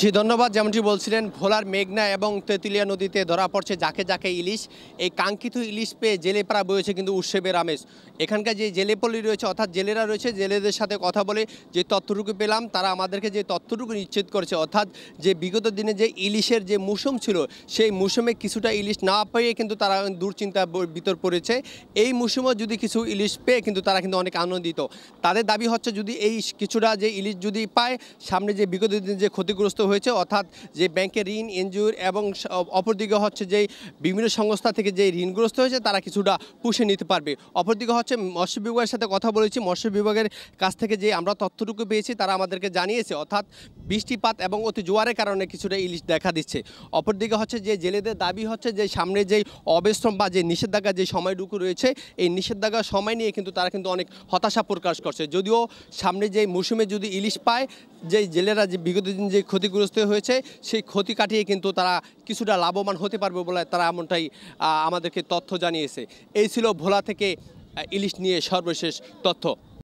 জি ধন্যবাদ। যেমনটি বলছিলেন, ভোলার মেঘনা এবং তেঁতুলিয়া নদীতে ধরা পড়ছে ঝাঁকে ঝাঁকে ইলিশ। এই কাঙ্ক্ষিত ইলিশ পেয়ে জেলেপাড়া বয়েছে কিন্তু উৎসবের আমেজ। এখানকার যে জেলেপল্লী রয়েছে, অর্থাৎ জেলেরা রয়েছে, জেলেদের সাথে কথা বলে যে তথ্যটুকু পেলাম, তারা আমাদেরকে যে তথ্যটুকু নিশ্চিত করেছে, অর্থাৎ যে বিগত দিনে যে ইলিশের যে মৌসুম ছিল, সেই মৌসুমে কিছুটা ইলিশ না পেয়ে কিন্তু তারা দুশ্চিন্তার ভিতর পড়েছে। এই মৌসুমে যদি কিছু ইলিশ পেয়ে কিন্তু তারা কিন্তু অনেক আনন্দিত। তাদের দাবি হচ্ছে, যদি এই কিছুটা যে ইলিশ যদি পায়, সামনে যে বিগত দিনে যে ক্ষতিগ্রস্ত হয়েছে, অর্থাৎ যে ব্যাংকের ঋণ এনজিওর এবং অপরদিকে হচ্ছে যে বিভিন্ন সংস্থা থেকে যে ঋণগ্রস্ত হয়েছে, তারা কিছুটা পুষে নিতে পারবে। অপরদিকে হচ্ছে মৎস্য বিভাগের সাথে কথা বলেছি, মৎস্য বিভাগের কাছ থেকে যে আমরা তথ্যটুকু পেয়েছি, তারা আমাদেরকে জানিয়েছে, অর্থাৎ বৃষ্টিপাত এবং অতি জোয়ারের কারণে কিছুটা ইলিশ দেখা দিচ্ছে। অপরদিকে হচ্ছে যে জেলেদের দাবি হচ্ছে যে সামনে যেই অবিশ্রাম বা যে নিষেধাজ্ঞা যে সময়টুকু রয়েছে, এই নিষেধাজ্ঞার সময় নিয়ে কিন্তু তারা কিন্তু অনেক হতাশা প্রকাশ করছে। যদিও সামনে যে মৌসুমে যদি ইলিশ পায়, যে জেলেরা যে বিগত দিন যে ক্ষতিগ্রস্ত হয়েছে, সেই ক্ষতি কাটিয়ে কিন্তু তারা কিছুটা লাভবান হতে পারবে বলে তারা এমনটাই আমাদেরকে তথ্য জানিয়েছে। এই ছিল ভোলা থেকে ইলিশ নিয়ে সর্বশেষ তথ্য।